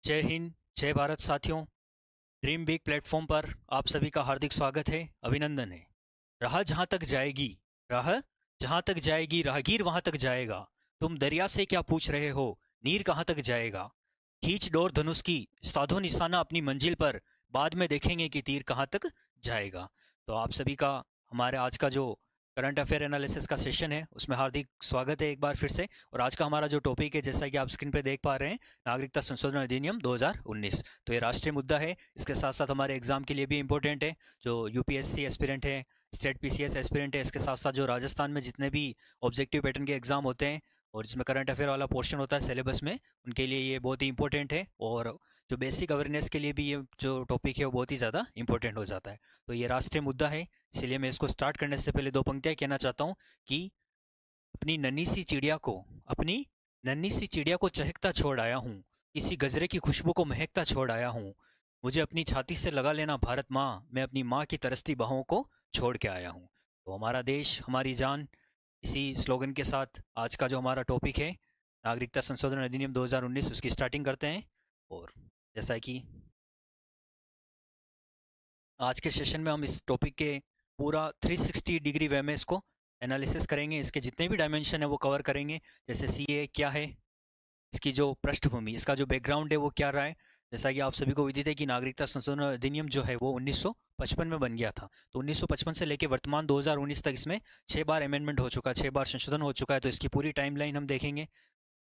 जय हिंद, जय भारत साथियों। ड्रीम बिग प्लेटफॉर्म पर आप सभी का हार्दिक स्वागत है, अभिनंदन है। राह जहाँ तक जाएगी, राह जहाँ तक जाएगी, राहगीर वहां तक जाएगा। तुम दरिया से क्या पूछ रहे हो, नीर कहाँ तक जाएगा। खींच डोर धनुष की, साधो निशाना अपनी मंजिल पर, बाद में देखेंगे कि तीर कहाँ तक जाएगा। तो आप सभी का हमारे आज का जो करंट अफेयर एनालिसिस का सेशन है उसमें हार्दिक स्वागत है एक बार फिर से। और आज का हमारा जो टॉपिक है, जैसा कि आप स्क्रीन पे देख पा रहे हैं, नागरिकता संशोधन अधिनियम 2019। तो ये राष्ट्रीय मुद्दा है, इसके साथ साथ हमारे एग्जाम के लिए भी इम्पोर्टेंट है। जो यूपीएससी एस्पिरेंट है, स्टेट पीसीएस एस्पिरेंट है, इसके साथ साथ जो राजस्थान में जितने भी ऑब्जेक्टिव पैटर्न के एग्जाम होते हैं और जिसमें करंट अफेयर वाला पोर्शन होता है सिलेबस में, उनके लिए ये बहुत ही इंपॉर्टेंट है। और जो बेसिक अवेयरनेस के लिए भी ये जो टॉपिक है वो बहुत ही ज़्यादा इंपॉर्टेंट हो जाता है। तो ये राष्ट्रीय मुद्दा है, इसलिए मैं इसको स्टार्ट करने से पहले दो पंक्तियाँ कहना चाहता हूँ कि अपनी नन्ही सी चिड़िया को अपनी नन्ही सी चिड़िया को चहकता छोड़ आया हूँ, किसी गजरे की खुशबू को महकता छोड़ आया हूँ। मुझे अपनी छाती से लगा लेना भारत माँ, मैं अपनी माँ की तरसती बाहों को छोड़ के आया हूँ। तो हमारा देश हमारी जान, इसी स्लोगन के साथ आज का जो हमारा टॉपिक है, नागरिकता संशोधन अधिनियम 2019, उसकी स्टार्टिंग करते हैं। और जैसा कि आज के सेशन में हम इस टॉपिक के पूरा 360 डिग्री वे में इसको एनालिसिस करेंगे, इसके जितने भी डायमेंशन है वो कवर करेंगे। जैसे सीए क्या है, इसकी जो पृष्ठभूमि, इसका जो बैकग्राउंड है वो क्या रहा है। जैसा कि आप सभी को विदित है कि नागरिकता संशोधन अधिनियम जो है वो 1955 में बन गया था। तो 1955 से लेकर वर्तमान 2019 तक इसमें 6 बार अमेंडमेंट हो चुका है, 6 बार संशोधन हो चुका है। तो इसकी पूरी टाइमलाइन हम देखेंगे।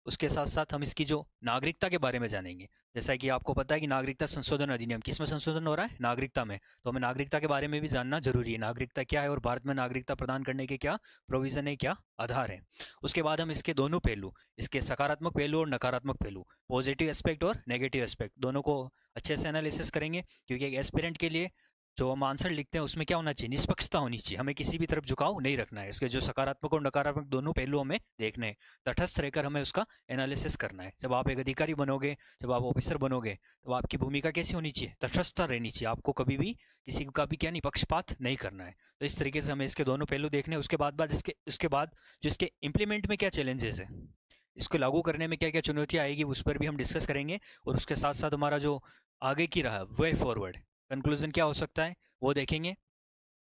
उसके साथ साथ हम इसकी जो नागरिकता के बारे में जानेंगे। जैसा कि आपको पता है कि नागरिकता संशोधन अधिनियम किस में संशोधन हो रहा है, नागरिकता में। तो हमें नागरिकता के बारे में भी जानना जरूरी है, नागरिकता क्या है और भारत में नागरिकता प्रदान करने के क्या प्रोविजन है, क्या आधार है। उसके बाद हम इसके दोनों पहलू, इसके सकारात्मक पहलू और नकारात्मक पहलू, पॉजिटिव एस्पेक्ट और नेगेटिव एस्पेक्ट, दोनों को अच्छे से एनालिसिस करेंगे। क्योंकि एक एस्पिरेंट के लिए जो हम आंसर लिखते हैं उसमें क्या होना चाहिए, निष्पक्षता होनी चाहिए, हमें किसी भी तरफ झुकाव नहीं रखना है। इसके जो सकारात्मक और नकारात्मक दोनों पहलू हमें देखने हैं, तटस्थ रहकर हमें उसका एनालिसिस करना है। जब आप एक अधिकारी बनोगे, जब आप ऑफिसर बनोगे, तो आपकी भूमिका कैसी होनी चाहिए, तटस्थता रहनी चाहिए। आपको कभी भी किसी का भी क्या नहीं, पक्षपात नहीं करना है। तो इस तरीके से हमें इसके दोनों पहलू देखने हैं। उसके बाद जो इसके इम्प्लीमेंट में क्या चैलेंजेस है, इसको लागू करने में क्या क्या चुनौतियां आएगी, उस पर भी हम डिस्कस करेंगे। और उसके साथ साथ हमारा जो आगे की रहा वे फॉरवर्ड, कंक्लूजन क्या हो सकता है वो देखेंगे।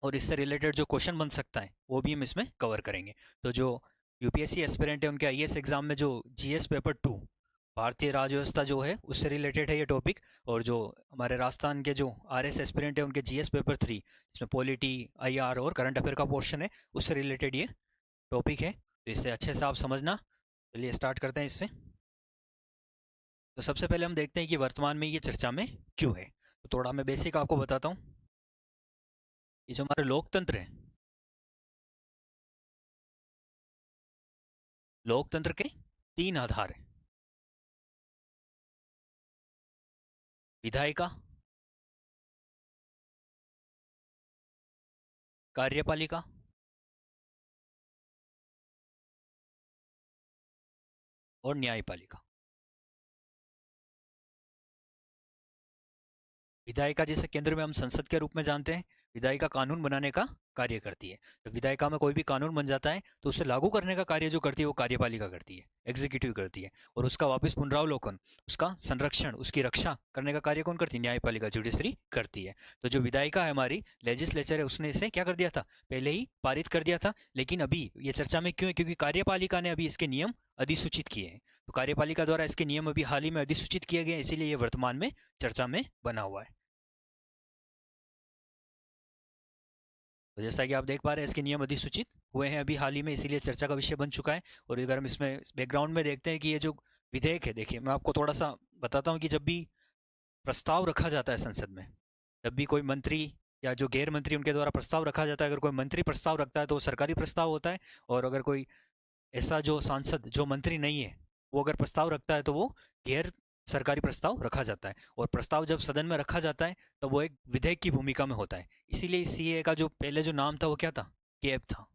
और इससे रिलेटेड जो क्वेश्चन बन सकता है वो भी हम इसमें कवर करेंगे। तो जो यूपीएससी एस्पिरेंट है उनके आईएएस एग्जाम में जो जीएस पेपर 2, भारतीय राज्य व्यवस्था जो है उससे रिलेटेड है ये टॉपिक। और जो हमारे राजस्थान के जो आरएस एस्पिरेंट है उनके जीएस पेपर 3, जिसमें पॉलिटी, आईआर और करंट अफेयर का पोर्शन है, उससे रिलेटेड ये टॉपिक है। तो इससे अच्छे से आप समझना। चलिए स्टार्ट करते हैं इससे। तो सबसे पहले हम देखते हैं कि वर्तमान में ये चर्चा में क्यों है। तो थोड़ा मैं बेसिक आपको बताता हूँ। ये जो हमारे लोकतंत्र है, लोकतंत्र के 3 आधार है: विधायिका, कार्यपालिका और न्यायपालिका। विधायिका जिसे केंद्र में हम संसद के रूप में जानते हैं, विधायिका कानून बनाने का कार्य करती है। जब विधायिका में कोई भी कानून बन जाता है तो उसे लागू करने का कार्य जो करती है वो कार्यपालिका करती है, एग्जीक्यूटिव करती है। और उसका वापस पुनरावलोकन, उसका संरक्षण, उसकी रक्षा करने का कार्य कौन करती है, न्यायपालिका, जुडिशरी करती है। तो जो विधायिका है हमारी, लेजिस्लेचर है, उसने इसे क्या कर दिया था, पहले ही पारित कर दिया था। लेकिन अभी ये चर्चा में क्यों है, क्योंकि कार्यपालिका ने अभी इसके नियम अधिसूचित किए हैं। तो कार्यपालिका द्वारा इसके नियम अभी हाल ही में अधिसूचित किए गए, इसीलिए ये वर्तमान में चर्चा में बना हुआ है। तो जैसा कि आप देख पा रहे हैं, इसके नियम अधिसूचित हुए हैं अभी हाल ही में, इसीलिए चर्चा का विषय बन चुका है। और अगर हम इसमें बैकग्राउंड में देखते हैं कि ये जो विधेयक है, देखिए मैं आपको थोड़ा सा बताता हूँ कि जब भी प्रस्ताव रखा जाता है संसद में, जब भी कोई मंत्री या जो गैर मंत्री उनके द्वारा प्रस्ताव रखा जाता है, अगर कोई मंत्री प्रस्ताव रखता है तो वो सरकारी प्रस्ताव होता है। और अगर कोई ऐसा जो सांसद जो मंत्री नहीं है वो अगर प्रस्ताव रखता है तो वो गैर सरकारी प्रस्ताव रखा जाता है। और प्रस्ताव जब सदन में रखा जाता है तो वो एक विधेयक की भूमिका में होता है। इसीलिए सीए का जो पहले जो नाम था वो क्या था, केएब था,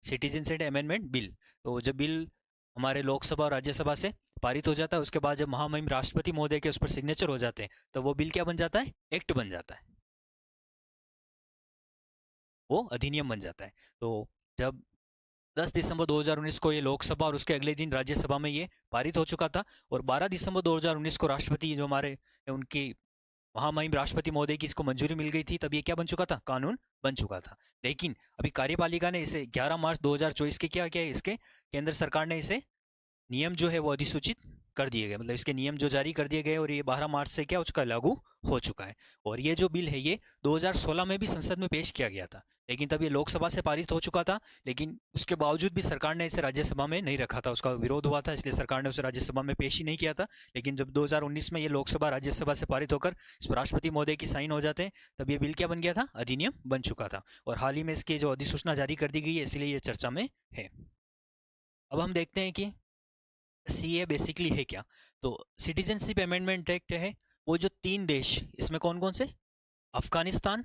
सिटीजनशिप अमेंडमेंट बिल। तो जब बिल हमारे लोकसभा और राज्यसभा से पारित हो जाता है, उसके बाद जब महामहिम राष्ट्रपति महोदय के उस पर सिग्नेचर हो जाते हैं, तो वो बिल क्या बन जाता है, एक्ट बन जाता है, वो अधिनियम बन जाता है। तो जब 10 दिसंबर 2019 को ये लोकसभा और उसके अगले दिन राज्यसभा में ये पारित हो चुका था। और 12 दिसंबर 2019 को राष्ट्रपति जो हमारे उनकी महामहिम राष्ट्रपति महोदय की इसको मंजूरी मिल गई थी, तब ये क्या बन चुका था, कानून बन चुका था। लेकिन अभी कार्यपालिका ने इसे 11 मार्च 2024 के क्या किया, इसके केंद्र सरकार ने इसे नियम जो है वो अधिसूचित कर दिए गए, मतलब इसके नियम जो जारी कर दिए गए, और ये 12 मार्च से क्या हो चुका है, लागू हो चुका है। और ये जो बिल है ये 2016 में भी संसद में पेश किया गया था, लेकिन तब ये लोकसभा से पारित हो चुका था। लेकिन उसके बावजूद भी सरकार ने इसे राज्यसभा में नहीं रखा था, उसका विरोध हुआ था, इसलिए सरकार ने उसे राज्यसभा में पेश ही नहीं किया था। लेकिन जब 2019 में ये लोकसभा राज्यसभा से पारित होकर इस पर राष्ट्रपति महोदय की साइन हो जाते हैं, तब ये बिल क्या बन गया था, अधिनियम बन चुका था। और हाल ही में इसकी जो अधिसूचना जारी कर दी गई है, इसलिए ये चर्चा में है। अब हम देखते हैं कि सीए बेसिकली है क्या। तो सिटीजनशिप अमेंडमेंट एक्ट है वो जो 3 देश, इसमें कौन कौन से, अफगानिस्तान,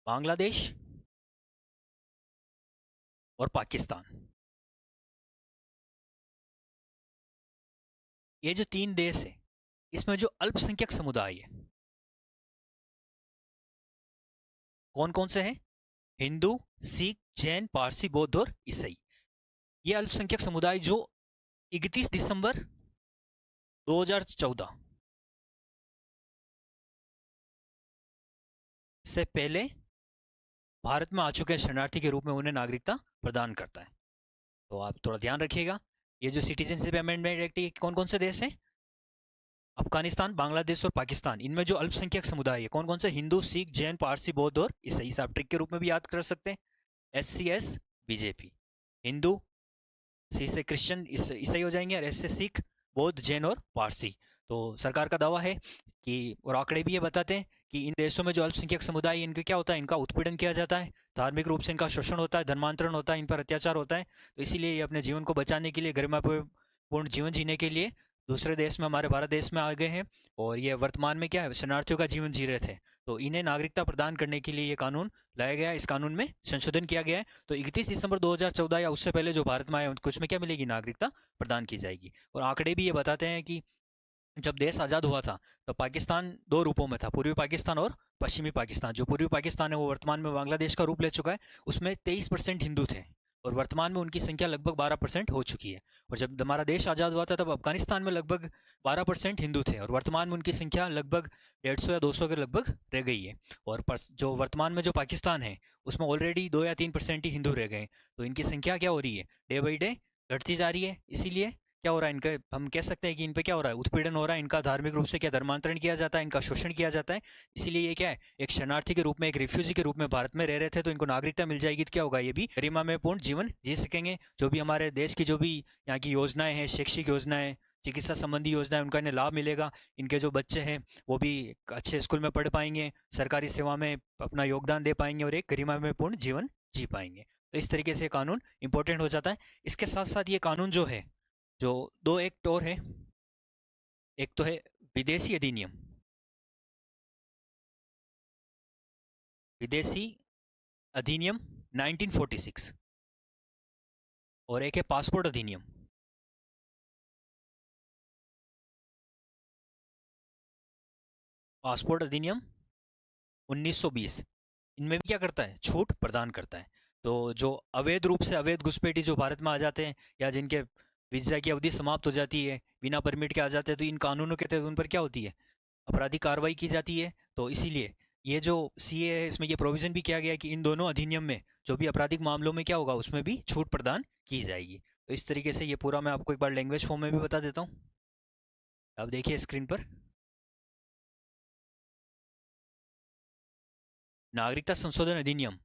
बांग्लादेश और पाकिस्तान, ये जो 3 देश है, इसमें जो अल्पसंख्यक समुदाय है, कौन कौन से हैं, हिंदू, सिख, जैन, पारसी, बौद्ध और ईसाई। ये अल्पसंख्यक समुदाय जो 31 दिसंबर 2014 से पहले भारत में आ चुके शरणार्थी के रूप में उन्हें नागरिकता प्रदान करता है। तो आप थोड़ा ध्यान रखिएगा, ये जो सिटीजनशिप अमेंडमेंट एक्ट कौन कौन से देश हैं, अफगानिस्तान, बांग्लादेश और पाकिस्तान। इनमें जो अल्पसंख्यक समुदाय है कौन कौन से, हिंदू, सिख, जैन, पारसी, बौद्ध और ईसाई। आप ट्रिक के रूप में भी याद कर सकते हैं, SC/S बीजेपी, हिंदू, सी से क्रिश्चियन, ईसाई हो जाएंगे, और एस से सिख, बौद्ध, जैन और पारसी। तो सरकार का दावा है कि, और आंकड़े भी ये बताते हैं कि इन देशों में जो अल्पसंख्यक समुदाय है, इनके क्या होता है, इनका उत्पीड़न किया जाता है, धार्मिक रूप से इनका शोषण होता है, धर्मांतरण होता है, इन पर अत्याचार होता है। तो इसीलिए ये अपने जीवन को बचाने के लिए, गरिमापूर्ण जीवन जीने के लिए दूसरे देश में, हमारे भारत देश में आ गए हैं। और ये वर्तमान में क्या है, शरणार्थियों का जीवन जी रहे थे। तो इन्हें नागरिकता प्रदान करने के लिए ये कानून लाया गया, इस कानून में संशोधन किया गया है। तो 31 दिसंबर 2014 या उससे पहले जो भारत में आए उनको इसमें क्या मिलेगी, नागरिकता प्रदान की जाएगी। और आंकड़े भी ये बताते हैं कि जब देश आज़ाद हुआ था तो पाकिस्तान 2 रूपों में था, पूर्वी पाकिस्तान और पश्चिमी पाकिस्तान। जो पूर्वी पाकिस्तान है वो वर्तमान में बांग्लादेश का रूप ले चुका है, उसमें 23% हिंदू थे, और वर्तमान में उनकी संख्या लगभग 12% हो चुकी है। और जब हमारा देश आज़ाद हुआ था तब अफगानिस्तान में लगभग 12% हिंदू थे, और वर्तमान में उनकी संख्या लगभग 150 या 200 के लगभग रह गई है। और जो वर्तमान में जो पाकिस्तान है उसमें ऑलरेडी 2 या 3% ही हिंदू रह गए। तो इनकी संख्या क्या हो रही है, डे बाई डे घटती जा रही है। इसीलिए क्या हो रहा है, इनका हम कह सकते हैं कि इन पे क्या हो रहा है, उत्पीड़न हो रहा है, इनका धार्मिक रूप से क्या धर्मांतरण किया जाता है, इनका शोषण किया जाता है। इसीलिए ये क्या है, एक शरणार्थी के रूप में, एक रिफ्यूजी के रूप में भारत में रह रहे थे, तो इनको नागरिकता मिल जाएगी तो क्या होगा, ये भी गरिमा में पूर्ण जीवन जी सकेंगे। जो भी हमारे देश की जो भी यहाँ की योजनाएं हैं, शैक्षिक योजनाएं, चिकित्सा संबंधी योजनाएं, उनका इन्हें लाभ मिलेगा। इनके जो बच्चे हैं वो भी अच्छे स्कूल में पढ़ पाएंगे, सरकारी सेवा में अपना योगदान दे पाएंगे, और एक गरिमा में पूर्ण जीवन जी पाएंगे। तो इस तरीके से कानून इंपॉर्टेंट हो जाता है। इसके साथ साथ ये कानून जो है, जो 2 एक्ट और है, एक तो है विदेशी अधिनियम, विदेशी अधिनियम 1946, और एक है पासपोर्ट अधिनियम। पासपोर्ट अधिनियम 1920, इनमें भी क्या करता है, छूट प्रदान करता है। तो जो अवैध रूप से अवैध घुसपैठी जो भारत में आ जाते हैं, या जिनके वीजा की अवधि समाप्त हो जाती है, बिना परमिट के आ जाते हैं, तो इन कानूनों के तहत उन पर क्या होती है, आपराधिक कार्रवाई की जाती है। तो इसीलिए ये जो सीए है, इसमें ये प्रोविजन भी किया गया है कि इन दोनों अधिनियम में जो भी आपराधिक मामलों में क्या होगा, उसमें भी छूट प्रदान की जाएगी। तो इस तरीके से ये पूरा मैं आपको एक बार लैंग्वेज फॉर्म में भी बता देता हूँ। आप देखिए स्क्रीन पर, नागरिकता संशोधन अधिनियम,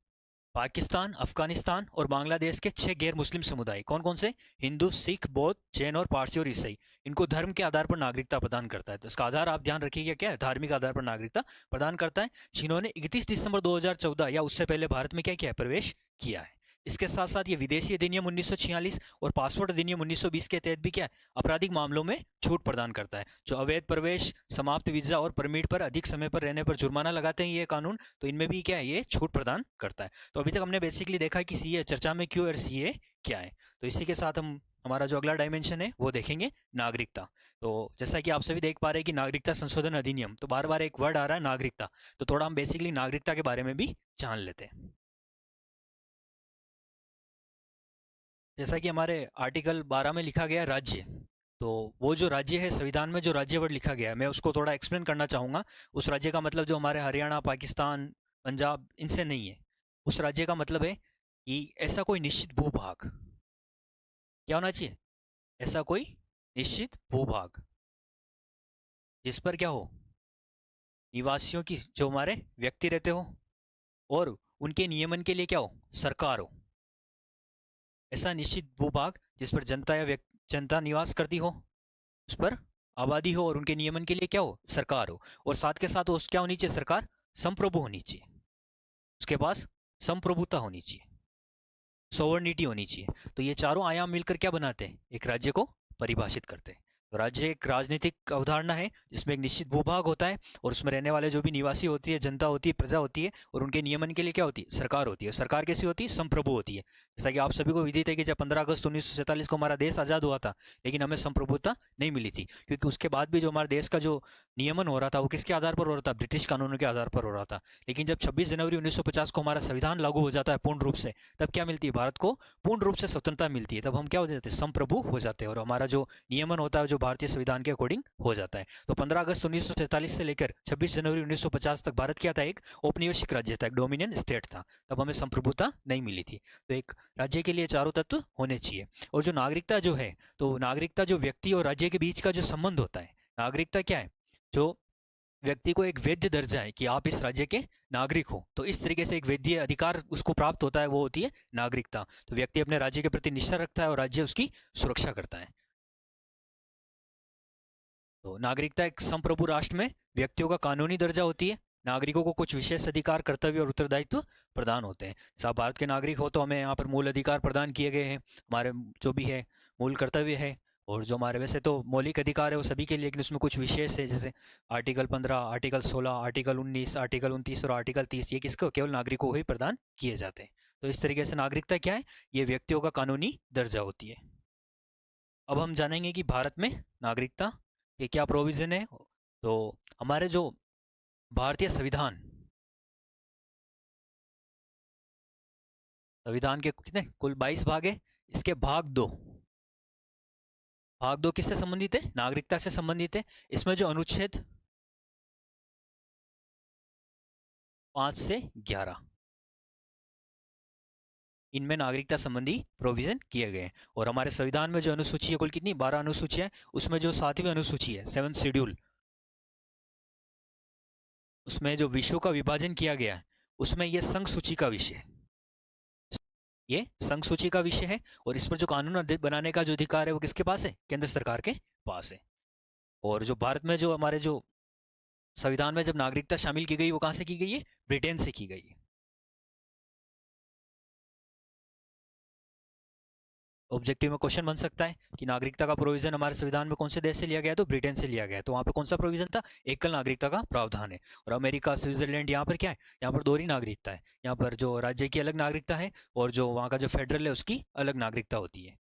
पाकिस्तान, अफगानिस्तान और बांग्लादेश के 6 गैर मुस्लिम समुदाय, कौन कौन से, हिंदू, सिख, बौद्ध, जैन और पारसी और ईसाई, इनको धर्म के आधार पर नागरिकता प्रदान करता है। तो इसका आधार आप ध्यान रखिएगा, क्या है, धार्मिक आधार पर नागरिकता प्रदान करता है, जिन्होंने 31 दिसंबर 2014 या उससे पहले भारत में क्या किया है, प्रवेश किया है। इसके साथ साथ ये विदेशी अधिनियम 1946 और पासपोर्ट अधिनियम 1920 के तहत भी क्या है, आपराधिक मामलों में छूट प्रदान करता है। जो अवैध प्रवेश, समाप्त वीजा और परमिट पर अधिक समय पर रहने पर जुर्माना लगाते हैं ये कानून, तो इनमें भी क्या है, ये छूट प्रदान करता है। तो अभी तक हमने बेसिकली देखा कि सीए चर्चा में क्यों और सीए क्या है। तो इसी के साथ हम हमारा जो अगला डायमेंशन है वो देखेंगे, नागरिकता। तो जैसा कि आप सभी देख पा रहे हैं कि नागरिकता संशोधन अधिनियम, तो बार बार एक वर्ड आ रहा है नागरिकता, तो थोड़ा हम बेसिकली नागरिकता के बारे में भी जान लेते हैं। जैसा कि हमारे आर्टिकल 12 में लिखा गया राज्य, तो वो जो राज्य है, संविधान में जो राज्य वर्ड लिखा गया है, मैं उसको थोड़ा एक्सप्लेन करना चाहूँगा। उस राज्य का मतलब जो हमारे हरियाणा, पाकिस्तान, पंजाब, इनसे नहीं है। उस राज्य का मतलब है कि ऐसा कोई निश्चित भूभाग, क्या होना चाहिए, ऐसा कोई निश्चित भूभाग जिस पर क्या हो, निवासियों की, जो हमारे व्यक्ति रहते हो और उनके नियमन के लिए क्या हो, सरकार हो। ऐसा निश्चित भूभाग जिस पर जनता या जनता निवास करती हो, उस पर आबादी हो और उनके नियमन के लिए क्या हो, सरकार हो। और साथ के साथ उस क्या होनी चाहिए, सरकार संप्रभु होनी चाहिए, उसके पास संप्रभुता होनी चाहिए, सोवर्निटी होनी चाहिए। तो ये चारों आयाम मिलकर क्या बनाते हैं, एक राज्य को परिभाषित करते हैं। तो राज्य एक राजनीतिक अवधारणा है जिसमें एक निश्चित भूभाग होता है और उसमें रहने वाले जो भी निवासी होती है, जनता होती है, प्रजा होती है, और उनके नियमन के लिए क्या होती है, सरकार होती है। सरकार कैसी होती है, संप्रभु होती है। जैसा कि आप सभी को विदित है कि जब 15 अगस्त 1947 को हमारा देश आज़ाद हुआ था, लेकिन हमें संप्रभुता नहीं मिली थी, क्योंकि उसके बाद भी जो हमारे देश का जो नियमन हो रहा था वो किसके आधार पर हो रहा था, ब्रिटिश कानूनों के आधार पर हो रहा था। लेकिन जब 26 जनवरी 1950 को हमारा संविधान लागू हो जाता है पूर्ण रूप से, तब क्या मिलती है, भारत को पूर्ण रूप से स्वतंत्रता मिलती है। तब हम क्या हो जाते हैं, संप्रभु हो जाते हैं, और हमारा जो नियमन होता है जो भारतीय संविधान के अकॉर्डिंग हो जाता है। तो 15 अगस्त 1947 से लेकर 26 जनवरी 1950 तक भारत क्या था, एक औपनिवेशिक राज्य था, एक डोमिनियन स्टेट था। तब हमें संप्रभुता नहीं मिली थी। तो एक राज्य के लिए चारों तत्व होने चाहिए। और जो नागरिकता जो है, तो नागरिकता जो व्यक्ति और राज्य के बीच का जो संबंध होता है, नागरिकता क्या है, जो व्यक्ति को एक वैध दर्जा है कि आप इस राज्य के नागरिक हो, तो इस तरीके से एक वैध अधिकार उसको प्राप्त होता है, वो होती है नागरिकता। तो व्यक्ति अपने राज्य के प्रति निष्ठा रखता है और राज्य उसकी सुरक्षा करता है। तो नागरिकता एक संप्रभु राष्ट्र में व्यक्तियों का कानूनी दर्जा होती है। नागरिकों को कुछ विशेष अधिकार, कर्तव्य और उत्तरदायित्व प्रदान होते हैं। जैसे आप भारत के नागरिक हो तो हमें यहाँ पर मूल अधिकार प्रदान किए गए हैं, हमारे जो भी है मूल कर्तव्य है, और जो हमारे वैसे तो मौलिक अधिकार है वो सभी के लिए, लेकिन उसमें कुछ विशेष है, जैसे आर्टिकल 15, आर्टिकल 16, आर्टिकल 19, आर्टिकल 29 और आर्टिकल 30, ये किसको, केवल नागरिकों को ही प्रदान किए जाते हैं। तो इस तरीके से नागरिकता क्या है, ये व्यक्तियों का कानूनी दर्जा होती है। अब हम जानेंगे कि भारत में नागरिकता के क्या प्रोविजन है। तो हमारे जो भारतीय संविधान, संविधान के कितने कुल 22 भाग है। इसके भाग दो किससे संबंधित है, नागरिकता से संबंधित है। इसमें जो अनुच्छेद 5 से 11, इनमें नागरिकता संबंधी प्रोविजन किए गए हैं। और हमारे संविधान में जो अनुसूची है, कुल कितनी 12 अनुसूचियां, उसमें जो 7वीं अनुसूची है, 7th शेड्यूल, उसमें जो विषयों का विभाजन किया गया है, उसमें ये संघ सूची का विषय है, ये संघ सूची का विषय है। और इस पर जो कानून बनाने का जो अधिकार है वो किसके पास है, केंद्र सरकार के पास है। और जो भारत में जो हमारे जो संविधान में जब नागरिकता शामिल की गई, वो कहाँ से की गई है, ब्रिटेन से की गई है। ऑब्जेक्टिव में क्वेश्चन बन सकता है कि नागरिकता का प्रोविजन हमारे संविधान में कौन से देश से लिया गया है, तो ब्रिटेन से लिया गया है। तो वहाँ पे कौन सा प्रोविजन था, एकल नागरिकता का प्रावधान है। और अमेरिका, स्विट्जरलैंड, यहाँ पर क्या है, यहाँ पर दोहरी नागरिकता है। यहाँ पर जो राज्य की अलग नागरिकता है और जो वहाँ का जो फेडरल है उसकी अलग नागरिकता होती है।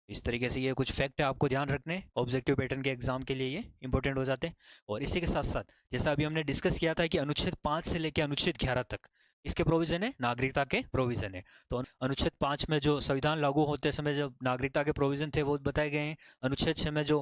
इस तरीके से ये कुछ फैक्ट है, आपको ध्यान रखने, ऑब्जेक्टिव पैटर्न के एग्जाम के लिए ये इंपॉर्टेंट हो जाते हैं। और इसी के साथ साथ जैसा अभी हमने डिस्कस किया था कि अनुच्छेद 5 से लेकर अनुच्छेद 11 तक इसके प्रोविजन है, नागरिकता के प्रोविजन है। तो अनुच्छेद 5 में जो संविधान लागू होते समय जो नागरिकता के प्रोविजन थे वो बताए गए हैं। अनुच्छेद 6 में जो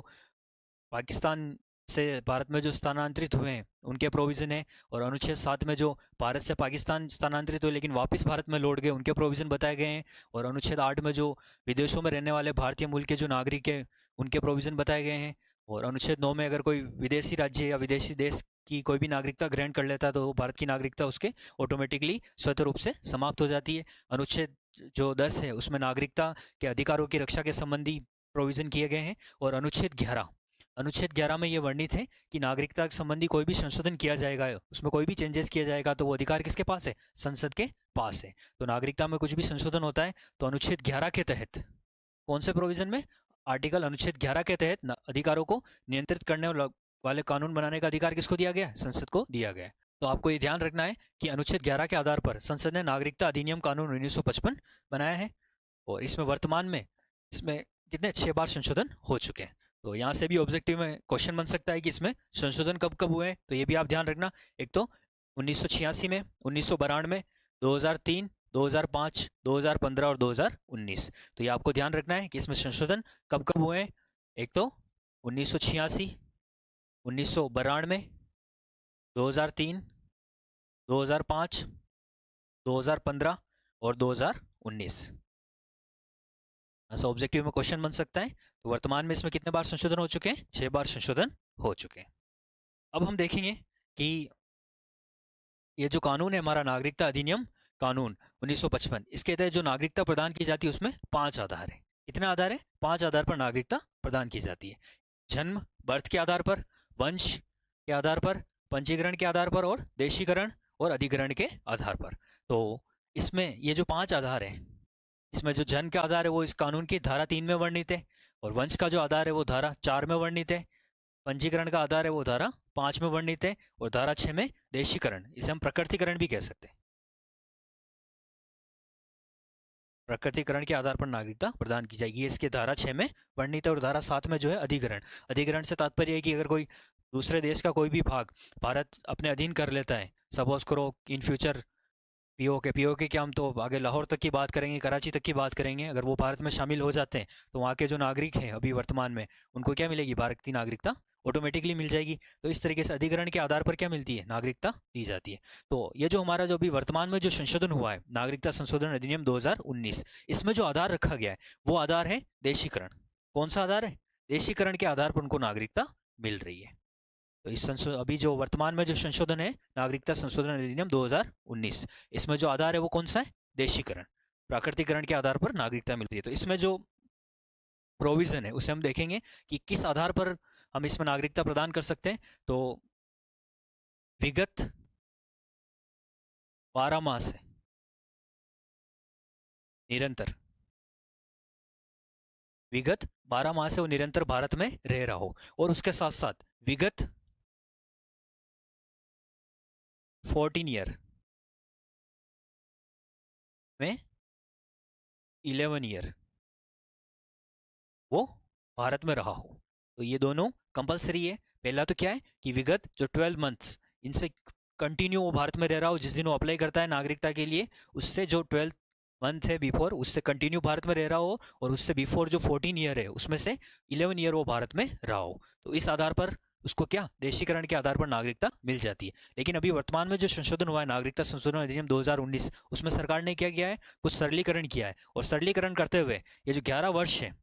पाकिस्तान से भारत में जो स्थानांतरित हुए हैं उनके प्रोविजन है। और अनुच्छेद 7 में जो भारत से पाकिस्तान स्थानांतरित हुए लेकिन वापस भारत में लौट गए, उनके प्रोविजन बताए गए हैं। और अनुच्छेद 8 में जो विदेशों में रहने वाले भारतीय मूल के जो नागरिक हैं उनके प्रोविजन बताए गए हैं। और अनुच्छेद 9 में अगर कोई विदेशी राज्य या विदेशी देश की कोई भी नागरिकता ग्रहण कर लेता है तो भारत की नागरिकता उसके ऑटोमेटिकली स्वतः रूप से समाप्त हो जाती है। अनुच्छेद जो 10 है उसमें नागरिकता के अधिकारों की रक्षा के संबंधी प्रोविजन किए गए हैं। और अनुच्छेद 11 अनुच्छेद 11 में ये वर्णित है कि नागरिकता संबंधी कोई भी संशोधन किया जाएगा, उसमें कोई भी चेंजेस किया जाएगा तो वो अधिकार किसके पास है? संसद के पास है। तो नागरिकता में कुछ भी संशोधन होता है तो अनुच्छेद 11 के तहत, कौन से प्रोविजन में? आर्टिकल अनुच्छेद 11 के तहत अधिकारों को नियंत्रित करने वाले कानून बनाने का अधिकार किसको दिया गया है? संसद को दिया गया है। तो आपको ये ध्यान रखना है कि अनुच्छेद 11 के आधार पर संसद ने नागरिकता अधिनियम कानून 1955 बनाया है और इसमें वर्तमान में इसमें कितने 6 बार संशोधन हो चुके हैं। तो यहाँ से भी ऑब्जेक्टिव में क्वेश्चन बन सकता है कि इसमें संशोधन कब कब हुए हैं, तो ये भी आप ध्यान रखना। एक तो 1986 में, 1992 2003, 2005, 2015 और 2019। तो ये आपको ध्यान रखना है कि इसमें संशोधन कब कब हुए हैं। एक तो 1986, 1992, 2003, 2005, 2015 और 2019। ऐसा ऑब्जेक्टिव में क्वेश्चन बन सकता है। तो वर्तमान में इसमें कितने बार संशोधन हो चुके हैं? 6 बार संशोधन हो चुके हैं। अब हम देखेंगे कि ये जो कानून है हमारा नागरिकता अधिनियम कानून 1955, इसके तहत जो नागरिकता प्रदान की जाती है उसमें 5 आधार है। कितने आधार है? 5 आधार पर नागरिकता प्रदान की जाती है। जन्म, बर्थ के आधार पर, वंश के आधार पर, पंजीकरण के आधार पर और देशीकरण और अधिग्रहण के आधार पर। तो इसमें ये जो 5 आधार है, इसमें जो जन्म का आधार है वो इस कानून की धारा 3 में वर्णित है और वंश का जो आधार है वो धारा 4 में वर्णित है, पंजीकरण का आधार है वो धारा 5 में वर्णित है और धारा 6 में देशीकरण, इसे हम प्रकृतिकरण भी कह सकते हैं। प्रकृतिकरण के आधार पर नागरिकता प्रदान की जाएगी, ये इसके धारा 6 में वर्णित है। और धारा 7 में जो है अधिग्रहण, अधिग्रहण से तात्पर्य है कि अगर कोई दूसरे देश का कोई भी भाग भारत अपने अधीन कर लेता है, सपोज करो इन फ्यूचर पीओके क्या, हम तो आगे लाहौर तक की बात करेंगे, कराची तक की बात करेंगे, अगर वो भारत में शामिल हो जाते हैं तो वहाँ के जो नागरिक हैं अभी वर्तमान में, उनको क्या मिलेगी? भारत की नागरिकता ऑटोमेटिकली मिल जाएगी। तो इस तरीके से अधिग्रहण के आधार पर क्या मिलती है? नागरिकता दी जाती है। तो ये जो हमारा जो अभी वर्तमान में जो संशोधन हुआ है नागरिकता संशोधन अधिनियम 2019, इसमें जो आधार रखा गया है वो आधार है देशीकरण। कौन सा आधार है? देशीकरण के आधार पर उनको नागरिकता मिल रही है। तो अभी जो वर्तमान में जो संशोधन है नागरिकता संशोधन अधिनियम 2019, इसमें जो आधार है वो कौन सा है? देशीकरण, प्राकृतिकरण के आधार पर नागरिकता मिल रही है। तो इसमें जो प्रोविजन है उसे हम देखेंगे कि किस आधार पर हम इसमें नागरिकता प्रदान कर सकते हैं। तो विगत 12 माह से निरंतर, विगत 12 माह से वो निरंतर भारत में रह रहा हो और उसके साथ साथ विगत 14 ईयर में 11 ईयर वो भारत में रहा हो। तो ये दोनों कंपलसरी है। पहला तो क्या है कि विगत जो 12 मंथ्स इनसे कंटिन्यू वो भारत में रह रहा हो, जिस दिन वो अप्लाई करता है नागरिकता के लिए उससे जो 12 मंथ है बिफोर उससे कंटिन्यू भारत में रह रहा हो, और उससे बिफोर जो 14 ईयर है उसमें से 11 ईयर वो भारत में रहा हो। तो इस आधार पर उसको क्या? देशीकरण के आधार पर नागरिकता मिल जाती है। लेकिन अभी वर्तमान में जो संशोधन हुआ है नागरिकता संशोधन अधिनियम 2019, उसमें सरकार ने क्या किया है? कुछ सरलीकरण किया है और सरलीकरण करते हुए ये जो 11 वर्ष है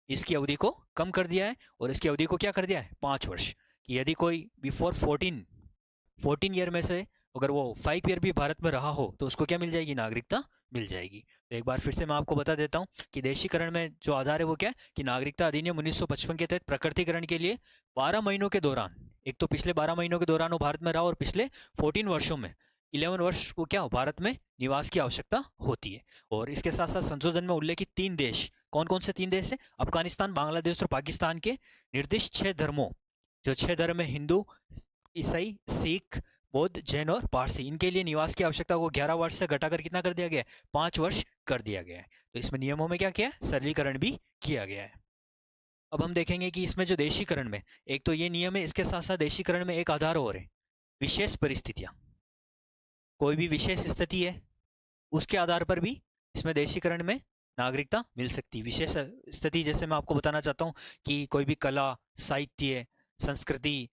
इसकी अवधि को कम कर दिया है और इसकी अवधि को क्या कर दिया है? 5 वर्ष। कि यदि कोई बिफोर 14 ईयर में से अगर वो 5 ईयर भी भारत में रहा हो तो उसको क्या मिल जाएगी? नागरिकता मिल जाएगी। तो एक बार फिर से मैं आपको बता देता हूँ कि देशीकरण में जो आधार है वो क्या है कि नागरिकता अधिनियम 1955 के तहत प्रकृतिकरण के लिए 12 महीनों के दौरान, एक तो पिछले 12 महीनों के दौरान वो भारत में रहा और पिछले 14 वर्षों में 11 वर्ष को क्या भारत में निवास की आवश्यकता होती है। और इसके साथ साथ संशोधन में उल्लेखित 3 देश, कौन कौन से 3 देश है? अफगानिस्तान, बांग्लादेश और पाकिस्तान के निर्दिष्ट 6 धर्मों, जो 6 धर्म है हिंदू, ईसाई, सिख, बौद्ध, जैन और पारसी, इनके लिए निवास की आवश्यकता को 11 वर्ष से घटाकर कितना कर दिया गया है? 5 वर्ष कर दिया गया है। तो इसमें नियमों में क्या किया है? सरलीकरण भी किया गया है। अब हम देखेंगे कि इसमें जो देशीकरण में एक तो ये नियम है, इसके साथ साथ देशीकरण में एक आधार और है, विशेष परिस्थितियां। कोई भी विशेष स्थिति है उसके आधार पर भी इसमें देशीकरण में नागरिकता मिल सकती है। विशेष स्थिति जैसे मैं आपको बताना चाहता हूँ कि कोई भी कला, साहित्य, संस्कृति,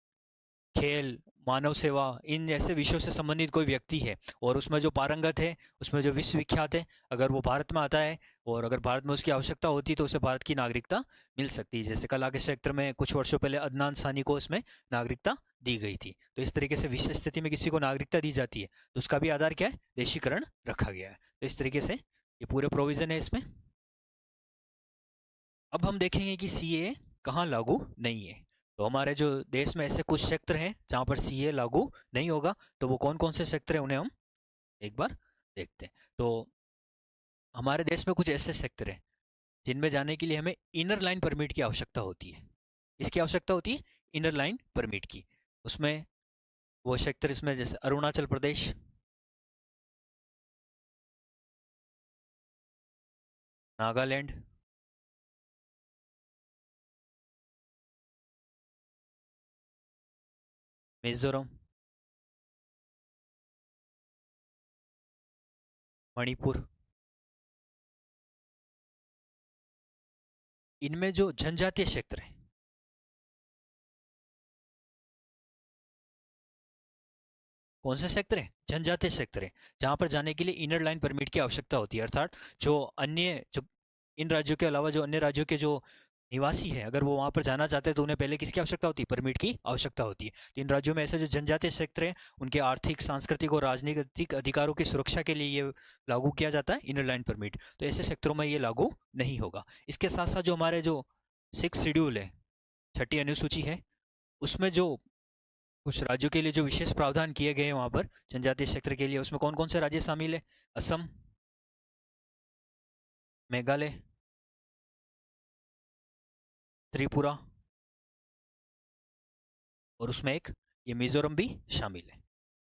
खेल, मानव सेवा, इन जैसे विषयों से संबंधित कोई व्यक्ति है और उसमें जो पारंगत है, उसमें जो विश्वविख्यात है, अगर वो भारत में आता है और अगर भारत में उसकी आवश्यकता होती है तो उसे भारत की नागरिकता मिल सकती है। जैसे कला के क्षेत्र में कुछ वर्षों पहले अदनान सानी को उसमें नागरिकता दी गई थी। तो इस तरीके से विशेष स्थिति में किसी को नागरिकता दी जाती है तो उसका भी आधार क्या है? देशीकरण रखा गया है। तो इस तरीके से ये पूरे प्रोविजन है इसमें। अब हम देखेंगे कि सीए कहाँ लागू नहीं है। तो हमारे जो देश में ऐसे कुछ क्षेत्र हैं जहाँ पर सीए लागू नहीं होगा, तो वो कौन कौन से क्षेत्र हैं उन्हें हम एक बार देखते हैं। तो हमारे देश में कुछ ऐसे क्षेत्र हैं जिनमें जाने के लिए हमें इनर लाइन परमिट की आवश्यकता होती है। इसकी आवश्यकता होती है इनर लाइन परमिट की। उसमें वो क्षेत्र इसमें जैसे अरुणाचल प्रदेश, नागालैंड, मिजोरम, मणिपुर। इनमें जो जनजातीय क्षेत्र है, कौन से सेक्टर है? जनजातीय सेक्टर है, जहां पर जाने के लिए इनर लाइन परमिट की आवश्यकता होती है। अर्थात जो इन राज्यों के अलावा जो अन्य राज्यों के जो निवासी है, अगर वो वहां पर जाना चाहते हैं तो उन्हें पहले किसकी आवश्यकता होती है? परमिट की आवश्यकता होती है। तो इन राज्यों में ऐसे जो जनजातीय क्षेत्र हैं उनके आर्थिक, सांस्कृतिक और राजनीतिक अधिकारों की सुरक्षा के लिए ये लागू किया जाता है इनर लाइन परमिट। तो ऐसे सेक्टरों में ये लागू नहीं होगा। इसके साथ साथ जो हमारे जो 6 शेड्यूल है, 6ठी अनुसूची है, उसमें जो कुछ राज्यों के लिए जो विशेष प्रावधान किए गए हैं वहां पर जनजातीय क्षेत्र के लिए, उसमें कौन कौन से राज्य शामिल है? असम, मेघालय, त्रिपुरा, और उसमें एक ये मिजोरम भी शामिल है।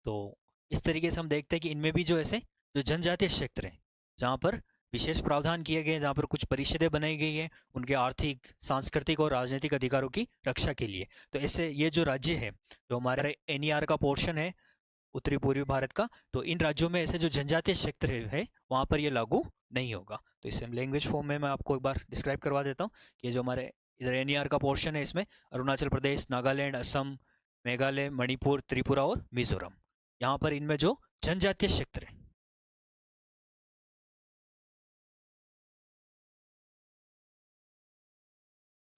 तो इस तरीके से हम देखते हैं कि इनमें भी जो ऐसे जो जनजातीय क्षेत्र हैं जहाँ पर विशेष प्रावधान किए गए हैं, जहाँ पर कुछ परिषदें बनाई गई हैं उनके आर्थिक, सांस्कृतिक और राजनीतिक अधिकारों की रक्षा के लिए। तो ऐसे ये जो राज्य है, जो हमारे एनईआर का पोर्शन है उत्तरी पूर्वी भारत का, तो इन राज्यों में ऐसे जो जनजातीय क्षेत्र है वहाँ पर ये लागू नहीं होगा। तो इसे हम लैंग्वेज फॉर्म में मैं आपको एक बार डिस्क्राइब करवा देता हूँ कि ये जो हमारे इधर एनईआर का पोर्शन है, इसमें अरुणाचल प्रदेश, नागालैंड, असम, मेघालय, मणिपुर, त्रिपुरा और मिजोरम, यहाँ पर इनमें जो जनजातीय क्षेत्र है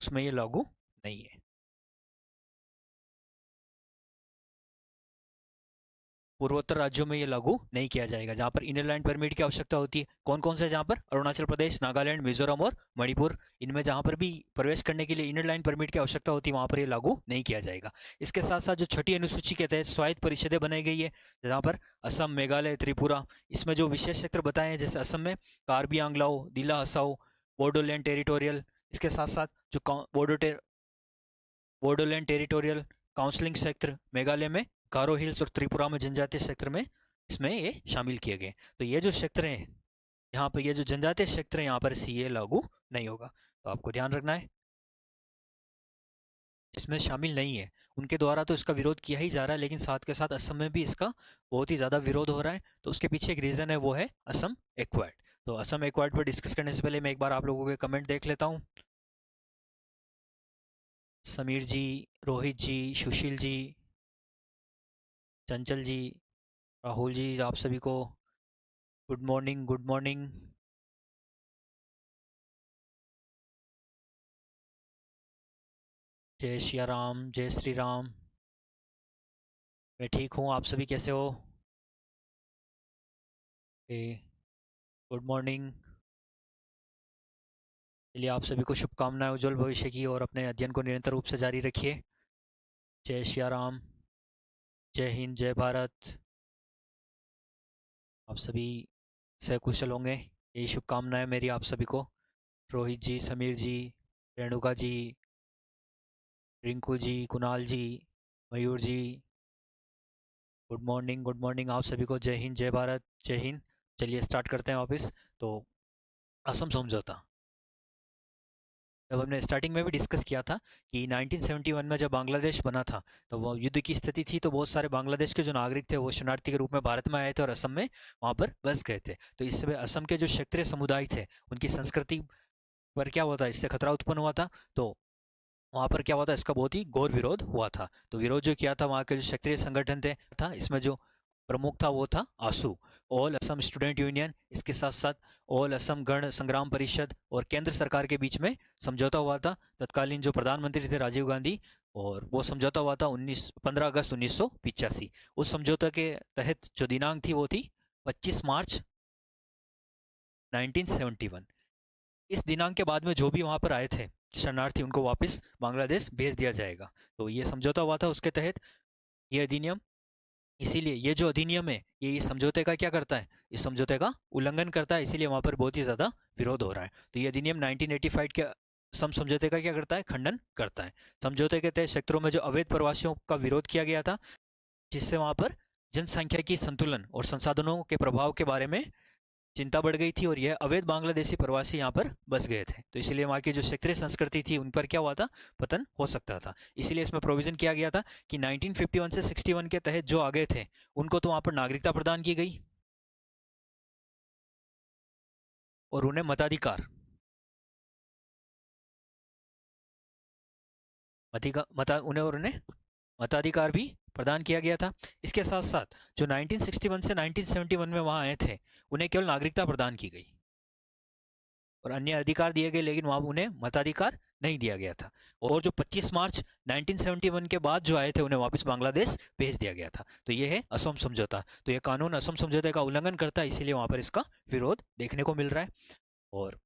उसमें ये लागू नहीं है। पूर्वोत्तर राज्यों में ये लागू नहीं किया जाएगा, जहां पर इनर लाइन परमिट की आवश्यकता होती है। कौन कौन से? जहां पर अरुणाचल प्रदेश, नागालैंड, मिजोरम और मणिपुर, इनमें जहां पर भी प्रवेश करने के लिए इनर लाइन परमिट की आवश्यकता होती है वहां पर ये लागू नहीं किया जाएगा। इसके साथ साथ जो 6ठी अनुसूची के तहत स्वायत्त परिषदें बनाई गई है, जहाँ पर असम, मेघालय, त्रिपुरा, इसमें जो विशेष क्षेत्र बताए हैं, जैसे असम में कार्बी आंगलाओ, दिला हसाओ, बोडोलैंड टेरिटोरियल, इसके साथ साथ जो बोडोलैंड टेरिटोरियल काउंसलिंग क्षेत्र, मेघालय में गारो हिल्स और त्रिपुरा में जनजातीय क्षेत्र में इसमें ये शामिल किए गए। तो ये जो क्षेत्र हैं, यहाँ पर ये जो जनजातीय क्षेत्र है, यहाँ पर सीए लागू नहीं होगा। तो आपको ध्यान रखना है, जिसमें शामिल नहीं है उनके द्वारा तो इसका विरोध किया ही जा रहा है, लेकिन साथ के साथ असम में भी इसका बहुत ही ज़्यादा विरोध हो रहा है। तो उसके पीछे एक रीज़न है, वो है असम एक्वायर्ड। तो असम एक्वायर्ड पर डिस्कस करने से पहले मैं एक बार आप लोगों के कमेंट देख लेता हूँ। समीर जी, रोहित जी, सुशील जी, चंचल जी, राहुल जी, आप सभी को गुड मॉर्निंग, गुड मॉर्निंग। जय श्री राम, जय श्री राम। मैं ठीक हूँ, आप सभी कैसे हो? Good morning. चलिए, आप सभी को शुभकामनाएं उज्जवल भविष्य की, और अपने अध्ययन को निरंतर रूप से जारी रखिए। जय श्री राम, जय हिंद, जय भारत। आप सभी सकुशल होंगे, यही शुभकामनाएं मेरी आप सभी को। रोहित जी, समीर जी, रेणुका जी, रिंकू जी, कुणाल जी, मयूर जी, गुड मॉर्निंग, गुड मॉर्निंग आप सभी को। जय हिंद, जय भारत, जय हिंद। चलिए स्टार्ट करते हैं वापस। तो असम समझौता, जब हमने स्टार्टिंग में भी डिस्कस किया था कि 1971 में जब बांग्लादेश बना था, तो वो युद्ध की स्थिति थी, तो बहुत सारे बांग्लादेश के जो नागरिक थे वो शरणार्थी के रूप में भारत में आए थे और असम में वहाँ पर बस गए थे। तो इससे असम के जो क्षेत्रीय समुदाय थे उनकी संस्कृति पर क्या हुआ था, इससे खतरा उत्पन्न हुआ था। तो वहाँ पर क्या हुआ था, इसका बहुत ही घोर विरोध हुआ था। तो विरोध जो किया था वहाँ के जो क्षेत्रीय संगठन थे था, इसमें जो प्रमुख था वो था आसू, ऑल असम स्टूडेंट यूनियन। इसके साथ साथ ऑल असम गण संग्राम परिषद और केंद्र सरकार के बीच में समझौता हुआ था। तत्कालीन जो प्रधानमंत्री थे राजीव गांधी, और वो समझौता हुआ था 15 अगस्त 1985। उस समझौता के तहत जो दिनांक थी वो थी 25 मार्च 1971। इस दिनांक के बाद में जो भी वहाँ पर आए थे शरणार्थी उनको वापस बांग्लादेश भेज दिया जाएगा। तो ये समझौता हुआ था, उसके तहत ये अधिनियम। इसीलिए ये जो अधिनियम है ये इस समझौते का क्या करता है, इस समझौते का उल्लंघन करता है, इसीलिए वहां पर बहुत ही ज्यादा विरोध हो रहा है। तो ये अधिनियम 1985 के समझौते का क्या करता है, खंडन करता है। समझौते के तहत क्षेत्रों में जो अवैध प्रवासियों का विरोध किया गया था, जिससे वहां पर जनसंख्या की संतुलन और संसाधनों के प्रभाव के बारे में चिंता बढ़ गई थी, और यह अवैध बांग्लादेशी प्रवासी यहाँ पर बस गए थे। तो इसलिए वहाँ की जो क्षेत्रीय संस्कृति थी उन पर क्या हुआ था, पतन हो सकता था। इसीलिए इसमें प्रोविजन किया गया था कि 1951 से 61 के तहत जो आ गए थे उनको तो वहाँ पर नागरिकता प्रदान की गई और उन्हें मताधिकार उन्हें मताधिकार भी प्रदान किया गया था। इसके साथ साथ जो 1961 से 1971 में वहाँ आए थे उन्हें केवल नागरिकता प्रदान की गई और अन्य अधिकार दिए गए, लेकिन वहां उन्हें मताधिकार नहीं दिया गया था। और जो 25 मार्च 1971 के बाद जो आए थे उन्हें वापस बांग्लादेश भेज दिया गया था। तो ये है असम समझौता। तो ये कानून असम समझौते का उल्लंघन करता है, इसीलिए वहां पर इसका विरोध देखने को मिल रहा है। और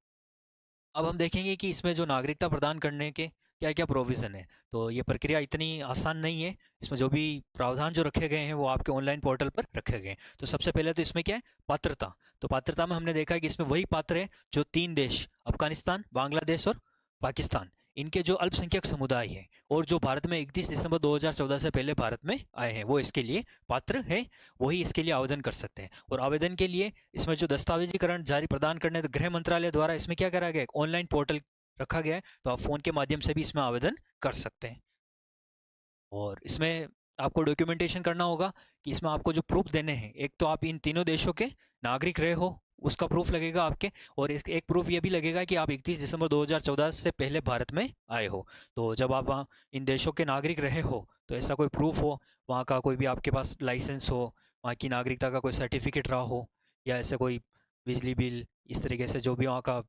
अब हम देखेंगे कि इसमें जो नागरिकता प्रदान करने के क्या क्या प्रोविज़न है। तो ये प्रक्रिया इतनी आसान नहीं है। इसमें जो भी प्रावधान जो रखे गए हैं वो आपके ऑनलाइन पोर्टल पर रखे गए हैं। तो सबसे पहले तो इसमें क्या है, पात्रता। तो पात्रता में हमने देखा है कि इसमें वही पात्र है जो 3 देश, अफगानिस्तान, बांग्लादेश और पाकिस्तान, इनके जो अल्पसंख्यक समुदाय हैं और जो भारत में 31 दिसंबर 2014 से पहले भारत में आए हैं, वो इसके लिए पात्र हैं, वही इसके लिए आवेदन कर सकते हैं। और आवेदन के लिए इसमें जो दस्तावेजीकरण जारी प्रदान करने, तो गृह मंत्रालय द्वारा इसमें क्या करा गया है, ऑनलाइन पोर्टल रखा गया है। तो आप फोन के माध्यम से भी इसमें आवेदन कर सकते हैं। और इसमें आपको डॉक्यूमेंटेशन करना होगा कि इसमें आपको जो प्रूफ देने हैं, एक तो आप इन तीनों देशों के नागरिक रहे हो, उसका प्रूफ लगेगा आपके। और एक प्रूफ ये भी लगेगा कि आप 31 दिसंबर 2014 से पहले भारत में आए हो। तो जब आप वहाँ इन देशों के नागरिक रहे हो तो ऐसा कोई प्रूफ हो, वहाँ का कोई भी आपके पास लाइसेंस हो, वहाँ की नागरिकता का कोई सर्टिफिकेट रहा हो, या ऐसे कोई बिजली बिल, इस तरीके से जो भी वहाँ का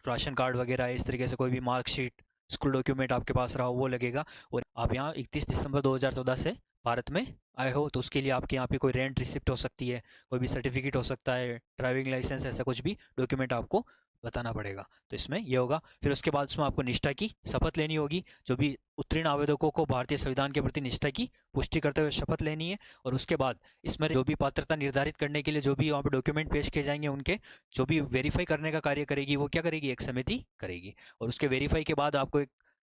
राशन कार्ड वगैरह है, इस तरीके से कोई भी मार्कशीट, स्कूल डॉक्यूमेंट आपके पास रहा हो, वो लगेगा। और आप यहाँ 31 दिसंबर 2014 से भारत में आए हो, तो उसके लिए आपके यहाँ पे कोई रेंट रिसिप्ट हो सकती है, कोई भी सर्टिफिकेट हो सकता है, ड्राइविंग लाइसेंस, ऐसा कुछ भी डॉक्यूमेंट आपको बताना पड़ेगा। तो इसमें ये होगा। फिर उसके बाद उसमें आपको निष्ठा की शपथ लेनी होगी। जो भी उत्तीर्ण आवेदकों को भारतीय संविधान के प्रति निष्ठा की पुष्टि करते हुए शपथ लेनी है। और उसके बाद इसमें जो भी पात्रता निर्धारित करने के लिए जो भी वहाँ पे डॉक्यूमेंट पेश किए जाएंगे, उनके जो भी वेरीफाई करने का कार्य करेगी, वो क्या करेगी, एक समिति करेगी। और उसके वेरीफाई के बाद आपको एक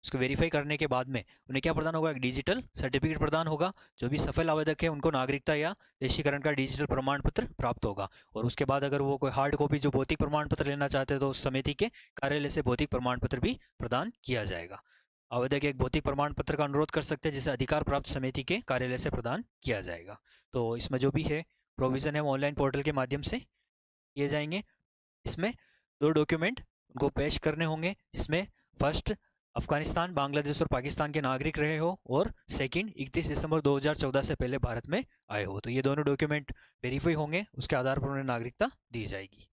उसको वेरीफाई करने के बाद में उन्हें क्या प्रदान होगा, एक डिजिटल सर्टिफिकेट प्रदान होगा। जो भी सफल आवेदक है उनको नागरिकता या देशीकरण का डिजिटल प्रमाण पत्र प्राप्त होगा। और उसके बाद अगर वो कोई हार्ड कॉपी जो भौतिक प्रमाण पत्र लेना चाहते हैं, तो उस समिति के कार्यालय से भौतिक प्रमाण पत्र भी प्रदान किया जाएगा। आवेदक एक भौतिक प्रमाण पत्र का अनुरोध कर सकते हैं, जिसे अधिकार प्राप्त समिति के कार्यालय से प्रदान किया जाएगा। तो इसमें जो भी है प्रोविजन है वो ऑनलाइन पोर्टल के माध्यम से किए जाएंगे। इसमें 2 डॉक्यूमेंट उनको पेश करने होंगे, जिसमें फर्स्ट अफगानिस्तान, बांग्लादेश और पाकिस्तान के नागरिक रहे हो, और सेकंड 31 दिसंबर 2014 से पहले भारत में आए हो। तो ये दोनों डॉक्यूमेंट वेरीफाई होंगे, उसके आधार पर उन्हें नागरिकता दी जाएगी।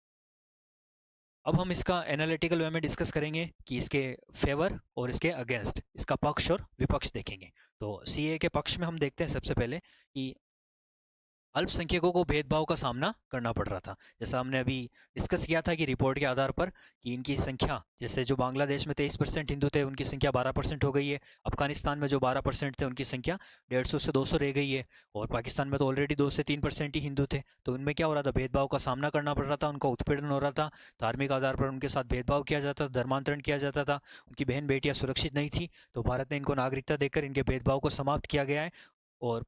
अब हम इसका एनालिटिकल वे में डिस्कस करेंगे कि इसके फेवर और इसके अगेंस्ट, इसका पक्ष और विपक्ष देखेंगे। तो सीए के पक्ष में हम देखते हैं सबसे पहले कि अल्पसंख्यकों को भेदभाव का सामना करना पड़ रहा था। जैसा हमने अभी डिस्कस किया था कि रिपोर्ट के आधार पर कि इनकी संख्या, जैसे जो बांग्लादेश में 23% हिंदू थे उनकी संख्या 12% हो गई है, अफगानिस्तान में जो 12% थे उनकी संख्या 150 से 200 रह गई है, और पाकिस्तान में तो ऑलरेडी 2 से 3% ही हिंदू थे। तो उनमें क्या हो रहा था, भेदभाव का सामना करना पड़ रहा था, उनका उत्पीड़न हो रहा था, धार्मिक आधार पर उनके साथ भेदभाव किया जाता था, धर्मांतरण किया जाता था, उनकी बहन बेटियां सुरक्षित नहीं थी। तो भारत ने इनको नागरिकता देकर इनके भेदभाव को समाप्त किया गया है और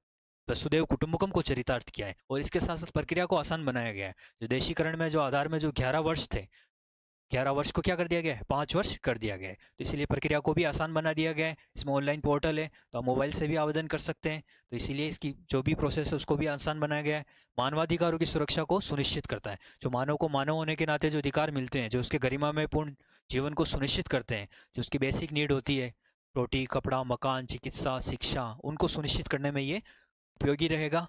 वसुदेव कुटुंबकम को चरितार्थ किया है। और इसके साथ साथ प्रक्रिया को आसान बनाया गया है। जो देशीकरण में जो आधार में जो 11 वर्ष थे, 11 वर्ष को क्या कर दिया गया है, 5 वर्ष कर दिया गया है। तो इसीलिए प्रक्रिया को भी आसान बना दिया गया है। इसमें ऑनलाइन पोर्टल है, तो आप मोबाइल से भी आवेदन कर सकते हैं। तो इसीलिए इसकी जो भी प्रोसेस है उसको भी आसान बनाया गया है। मानवाधिकारों की सुरक्षा को सुनिश्चित करता है। जो मानव को मानव होने के नाते जो अधिकार मिलते हैं, जो उसके गरिमा में पूर्ण जीवन को सुनिश्चित करते हैं, जो उसकी बेसिक नीड होती है, रोटी, कपड़ा, मकान, चिकित्सा, शिक्षा, उनको सुनिश्चित करने में ये उपयोगी रहेगा।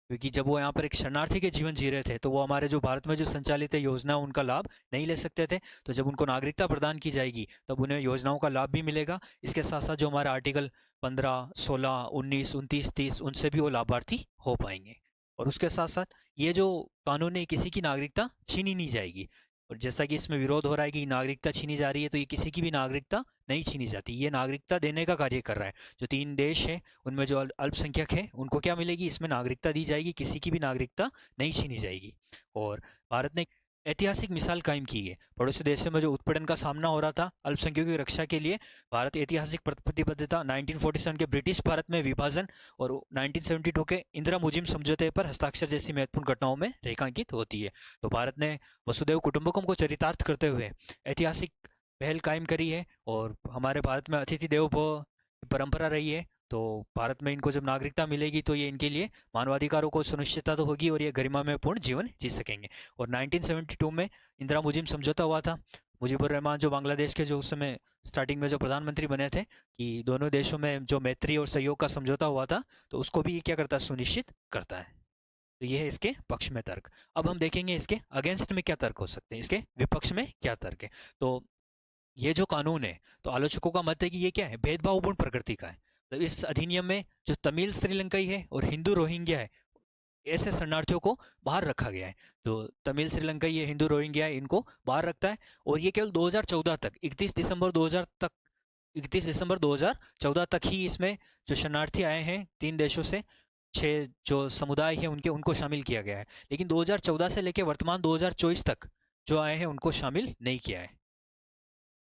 क्योंकि जब वो यहाँ पर एक शरणार्थी के जीवन जी रहे थे, तो वो हमारे जो भारत में जो संचालित है योजना, उनका लाभ नहीं ले सकते थे। तो जब उनको नागरिकता प्रदान की जाएगी तब उन्हें योजनाओं का लाभ भी मिलेगा। इसके साथ साथ जो हमारा आर्टिकल 15, 16, 19, 29, 30, उनसे भी वो लाभार्थी हो पाएंगे। और उसके साथ साथ ये जो कानून है, किसी की नागरिकता छीनी नहीं जाएगी। और जैसा कि इसमें विरोध हो रहा है कि नागरिकता छीनी जा रही है, तो ये किसी की भी नागरिकता नहीं छीनी जाती, ये नागरिकता देने का कार्य कर रहा है। जो 3 देश हैं उनमें जो अल्पसंख्यक है उनको क्या मिलेगी, इसमें नागरिकता दी जाएगी, किसी की भी नागरिकता नहीं छीनी जाएगी। और भारत ने ऐतिहासिक मिसाल कायम की है। पड़ोसी देशों में जो उत्पीड़न का सामना हो रहा था अल्पसंख्यकों की रक्षा के लिए, भारत ऐतिहासिक प्रतिबद्धता 1947 के ब्रिटिश भारत में विभाजन और 1972 के इंदिरा मुजिम समझौते पर हस्ताक्षर जैसी महत्वपूर्ण घटनाओं में रेखांकित होती है। तो भारत ने वसुधैव कुटुंबकम को चरितार्थ करते हुए ऐतिहासिक पहल कायम करी है। और हमारे भारत में अतिथि देवो भव की परंपरा रही है। तो भारत में इनको जब नागरिकता मिलेगी तो ये इनके लिए मानवाधिकारों को सुनिश्चितता तो होगी और ये गरिमा में पूर्ण जीवन जी सकेंगे। और 1972 में इंदिरा मुजिम समझौता हुआ था। मुजीबुर रहमान जो बांग्लादेश के जो उस समय स्टार्टिंग में जो प्रधानमंत्री बने थे, कि दोनों देशों में जो मैत्री और सहयोग का समझौता हुआ था, तो उसको भी ये क्या करता है, सुनिश्चित करता है। तो ये है इसके पक्ष में तर्क। अब हम देखेंगे इसके अगेंस्ट में क्या तर्क हो सकते हैं, इसके विपक्ष में क्या तर्क है। तो ये जो कानून है, तो आलोचकों का मत है कि ये क्या है, भेदभावपूर्ण प्रकृति का है। तो इस अधिनियम में जो तमिल श्रीलंकाई है और हिंदू रोहिंग्या है, ऐसे शरणार्थियों को बाहर रखा गया है। जो तमिल श्रीलंकाई है, हिंदू रोहिंग्या है, इनको बाहर रखता है। और ये केवल 2014 तक, 31 दिसंबर 2000 तक, 31 दिसंबर 2014 तक ही इसमें जो शरणार्थी आए हैं 3 देशों से, 6 जो समुदाय हैं उनके, उनको शामिल किया गया है। लेकिन 2014 से लेकर वर्तमान 2024 तक जो आए हैं उनको शामिल नहीं किया है।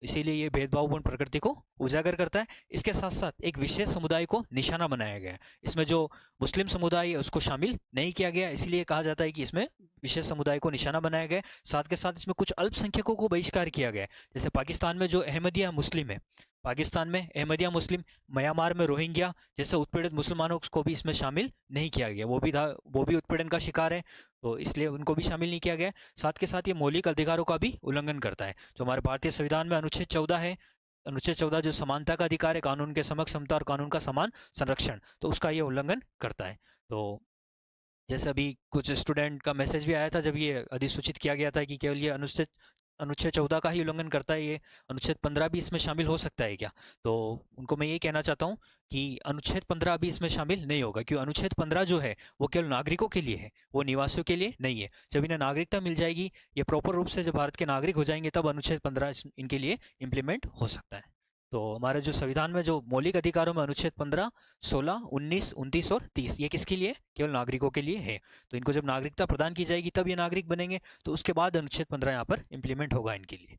इसीलिए ये भेदभावपूर्ण प्रकृति को उजागर करता है। इसके साथ साथ एक विशेष समुदाय को निशाना बनाया गया है। इसमें जो मुस्लिम समुदाय है उसको शामिल नहीं किया गया, इसलिए कहा जाता है कि इसमें विशेष समुदाय को निशाना बनाया गया है। साथ के साथ इसमें कुछ अल्पसंख्यकों को बहिष्कार किया गया है। जैसे पाकिस्तान में जो अहमदिया मुस्लिम है, पाकिस्तान में अहमदिया मुस्लिम, म्यांमार में रोहिंग्या जैसे उत्पीड़ित मुसलमानों को भी इसमें शामिल नहीं किया गया। वो भी उत्पीड़न का शिकार है, तो इसलिए उनको भी शामिल नहीं किया गया। साथ के साथ ये मौलिक अधिकारों का भी उल्लंघन करता है। जो हमारे भारतीय संविधान में अनुच्छेद 14 है, अनुच्छेद 14 जो समानता का अधिकार है, कानून के समक्ष समता और कानून का समान संरक्षण, तो उसका ये उल्लंघन करता है। तो जैसे अभी कुछ स्टूडेंट का मैसेज भी आया था जब ये अधिसूचित किया गया था कि केवल ये अनुच्छेद अनुच्छेद 14 का ही उल्लंघन करता है, ये अनुच्छेद 15 भी इसमें शामिल हो सकता है क्या। तो उनको मैं ये कहना चाहता हूँ कि अनुच्छेद 15 भी इसमें शामिल नहीं होगा, क्योंकि अनुच्छेद 15 जो है वो केवल नागरिकों के लिए है, वो निवासियों के लिए नहीं है। जब इन्हें नागरिकता मिल जाएगी, ये प्रॉपर रूप से जब भारत के नागरिक हो जाएंगे, तब अनुच्छेद 15 इनके लिए इम्प्लीमेंट हो सकता है। तो हमारे जो संविधान में जो मौलिक अधिकारों में अनुच्छेद 15, 16, 19, 29 और 30, ये किसके लिए, केवल नागरिकों के लिए है। तो इनको जब नागरिकता प्रदान की जाएगी तब ये नागरिक बनेंगे, तो उसके बाद अनुच्छेद 15 यहाँ पर इम्प्लीमेंट होगा इनके लिए।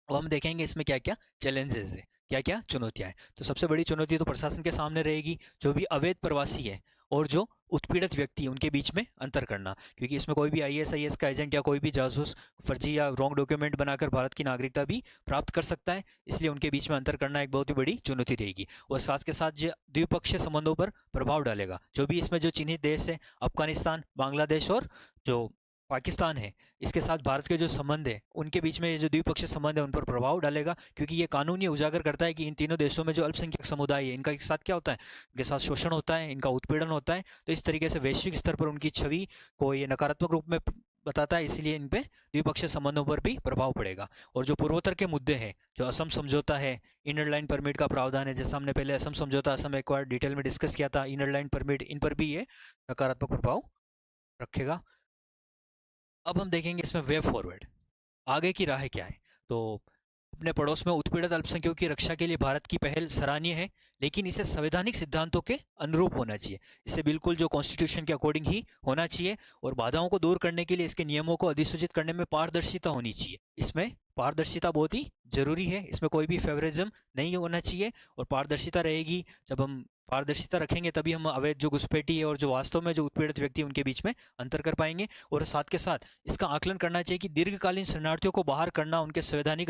अब हम देखेंगे इसमें क्या क्या चैलेंजेस है, क्या क्या चुनौतियां हैं। तो सबसे बड़ी चुनौती तो प्रशासन के सामने रहेगी, जो भी अवैध प्रवासी है और जो उत्पीड़ित व्यक्ति, उनके बीच में अंतर करना। क्योंकि इसमें कोई भी IAS का एजेंट या कोई भी जासूस फर्जी या रॉन्ग डॉक्यूमेंट बनाकर भारत की नागरिकता भी प्राप्त कर सकता है, इसलिए उनके बीच में अंतर करना एक बहुत ही बड़ी चुनौती रहेगी। और साथ के साथ जो द्विपक्षीय संबंधों पर प्रभाव डालेगा। जो भी इसमें जो चिन्हित देश है, अफगानिस्तान, बांग्लादेश और जो पाकिस्तान है, इसके साथ भारत के जो संबंध है, उनके बीच में ये जो द्विपक्षीय संबंध है उन पर प्रभाव डालेगा। क्योंकि ये कानून ये उजागर करता है कि इन तीनों देशों में जो अल्पसंख्यक समुदाय है, इनका एक साथ क्या होता है, इनके साथ शोषण होता है, इनका उत्पीड़न होता है। तो इस तरीके से वैश्विक स्तर पर उनकी छवि को ये नकारात्मक रूप में बताता है, इसलिए इन पे द्विपक्षीय संबंधों पर भी प्रभाव पड़ेगा। और जो पूर्वोत्तर के मुद्दे हैं, जो असम समझौता है, इनर लाइन परमिट का प्रावधान है, जैसे हमने पहले असम समझौता, असम एक बार डिटेल में डिस्कस किया था, इनर लाइन परमिट, इन पर भी ये नकारात्मक प्रभाव रखेगा। अब हम देखेंगे इसमें वे फॉरवर्ड, आगे की राह क्या है। तो अपने पड़ोस में उत्पीड़ित अल्पसंख्यकों की रक्षा के लिए भारत की पहल सराहनीय है, लेकिन इसे संवैधानिक सिद्धांतों के अनुरूप होना चाहिए। इसे बिल्कुल जो कॉन्स्टिट्यूशन के अकॉर्डिंग ही होना चाहिए। और बाधाओं को दूर करने के लिए इसके नियमों को अधिसूचित करने में पारदर्शिता होनी चाहिए। इसमें पारदर्शिता बहुत ही जरूरी है, इसमें कोई भी फेवरिज्म नहीं होना चाहिए। और पारदर्शिता रहेगी, जब हम पारदर्शिता रखेंगे तभी हम अवैध जो घुसपैठी है और जो वास्तव में जो उत्पीड़ित व्यक्ति है उनके बीच में अंतर कर पाएंगे। और साथ के साथ इसका आकलन करना चाहिए कि दीर्घकालीन शरणार्थियों को बाहर करना उनके संवैधानिक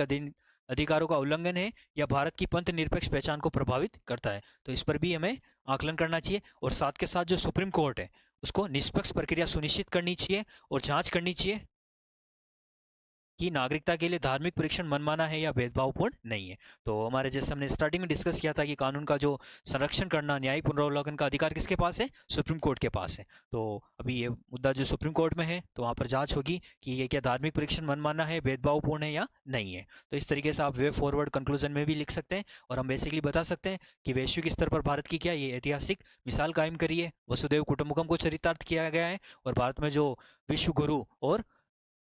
अधिकारों का उल्लंघन है या भारत की पंथ निरपेक्ष पहचान को प्रभावित करता है। तो इस पर भी हमें आकलन करना चाहिए। और साथ के साथ जो सुप्रीम कोर्ट है उसको निष्पक्ष प्रक्रिया सुनिश्चित करनी चाहिए और जांच करनी चाहिए कि नागरिकता के लिए धार्मिक परीक्षण मनमाना है या भेदभावपूर्ण नहीं है। तो हमारे जैसे हमने स्टार्टिंग में डिस्कस किया था कि कानून का जो संरक्षण करना, न्यायिक पुनरावलोकन का अधिकार किसके पास है, सुप्रीम कोर्ट के पास है। तो अभी ये मुद्दा जो सुप्रीम कोर्ट में है, तो वहाँ पर जांच होगी कि ये क्या धार्मिक परीक्षण मनमाना है, भेदभावपूर्ण है या नहीं है। तो इस तरीके से आप वे फॉरवर्ड कंक्लूजन में भी लिख सकते हैं। और हम बेसिकली बता सकते हैं कि वैश्विक स्तर पर भारत की क्या ये ऐतिहासिक मिसाल कायम करी है, वसुधैव कुटुंबकम को चरितार्थ किया गया है। और भारत में जो विश्व गुरु और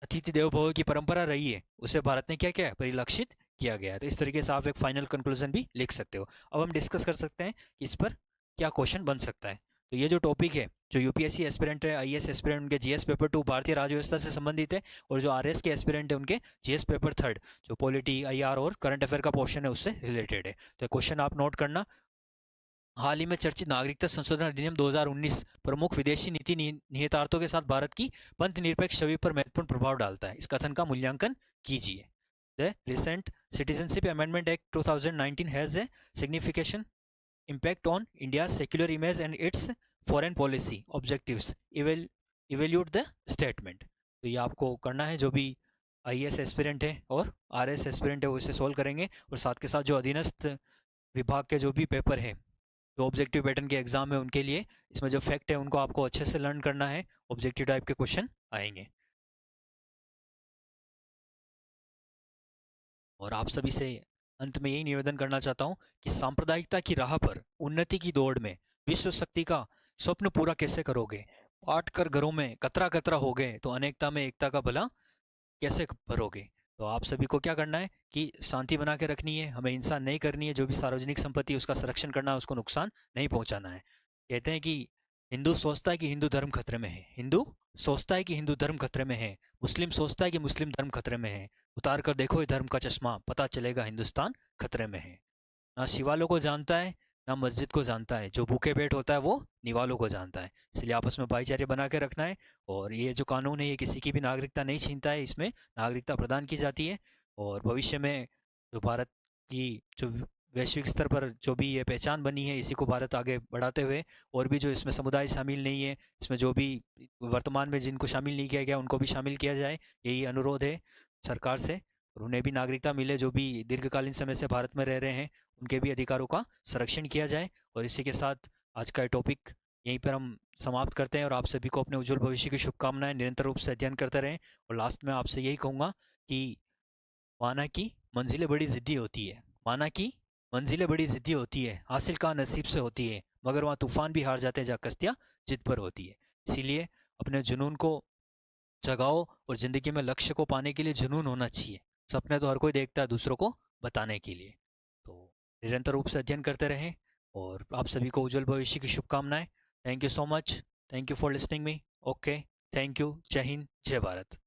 अतिथि देवो भव की परंपरा रही है, उसे भारत ने क्या किया है, परिलक्षित किया गया है। तो इस तरीके से आप एक फाइनल कंक्लूजन भी लिख सकते हो। अब हम डिस्कस कर सकते हैं कि इस पर क्या क्वेश्चन बन सकता है। तो ये जो टॉपिक है, जो यूपीएससी एस्पिरेंट है, आईएएस एस्पिरेंट, उनके जीएस पेपर 2 भारतीय राज्य व्यवस्था से संबंधित है, और जो आरएस के एस्पिरेंट है उनके जीएस पेपर 3 जो पॉलिटी, आईआर और करंट अफेयर का पोर्शन है उससे रिलेटेड है। तो क्वेश्चन आप नोट करना। हाल ही में चर्चित नागरिकता संशोधन अधिनियम 2019 प्रमुख विदेशी नीति निहितार्थों के साथ भारत की पंथ निरपेक्ष छवि पर महत्वपूर्ण प्रभाव डालता है। इस कथन का मूल्यांकन कीजिए। The recent citizenship amendment act 2019 has a signification impact on India's secular image and its foreign policy objectives. Evaluate the statement. तो ये आपको करना है। जो भी आईएएस एस्पिरेंट है और आरएस एस्पिरेंट है वो इसे सोल्व करेंगे, और साथ के साथ जो अधीनस्थ विभाग के जो भी पेपर है, जो ऑब्जेक्टिव पैटर्न के एग्जाम है उनके लिए, इसमें जो फैक्ट है उनको आपको अच्छे से लर्न करना है। ऑब्जेक्टिव टाइप के क्वेश्चन आएंगे। और आप सभी से अंत में यही निवेदन करना चाहता हूँ कि सांप्रदायिकता की राह पर उन्नति की दौड़ में विश्व शक्ति का स्वप्न पूरा कैसे करोगे? बांट कर घरों में कतरा कतरा हो गए तो अनेकता में एकता का भला कैसे भरोगे? तो आप सभी को क्या करना है कि शांति बना के रखनी है, हमें हिंसा नहीं करनी है, जो भी सार्वजनिक संपत्ति उसका संरक्षण करना है, उसको नुकसान नहीं पहुंचाना है। कहते हैं कि हिंदू सोचता है कि हिंदू धर्म खतरे में है, हिंदू सोचता है कि हिंदू धर्म खतरे में है, मुस्लिम सोचता है कि मुस्लिम धर्म खतरे में है। उतार कर देखो ये धर्म का चश्मा, पता चलेगा हिंदुस्तान खतरे में है। ना शिवालों को जानता है, ना मस्जिद को जानता है, जो भूखे पेट होता है वो निवालों को जानता है। इसलिए आपस में भाईचारे बना के रखना है। और ये जो कानून है ये किसी की भी नागरिकता नहीं छीनता है, इसमें नागरिकता प्रदान की जाती है। और भविष्य में जो भारत की जो वैश्विक स्तर पर जो भी ये पहचान बनी है, इसी को भारत आगे बढ़ाते हुए, और भी जो इसमें समुदाय शामिल नहीं है, इसमें जो भी वर्तमान में जिनको शामिल नहीं किया गया उनको भी शामिल किया जाए, यही अनुरोध है सरकार से। और उन्हें भी नागरिकता मिले, जो भी दीर्घकालीन समय से भारत में रह रहे हैं उनके भी अधिकारों का संरक्षण किया जाए। और इसी के साथ आज का टॉपिक यहीं पर हम समाप्त करते हैं, और आप सभी को अपने उज्जवल भविष्य की शुभकामनाएं। निरंतर रूप से अध्ययन करते रहें। और लास्ट में आपसे यही कहूँगा कि माना की मंजिलें बड़ी ज़िद्दी होती है, माना की मंजिलें बड़ी ज़िद्दी होती है, हासिल का नसीब से होती है, मगर वहाँ तूफान भी हार जाते हैं जहाँ कश्तियाँ जिद पर होती है। इसीलिए अपने जुनून को जगाओ, और ज़िंदगी में लक्ष्य को पाने के लिए जुनून होना चाहिए। सपने तो हर कोई देखता है दूसरों को बताने के लिए। तो निरंतर रूप से अध्ययन करते रहें, और आप सभी को उज्जवल भविष्य की शुभकामनाएं। Thank you so much. Thank you for listening me. Okay, thank you. जय हिंद, जय भारत।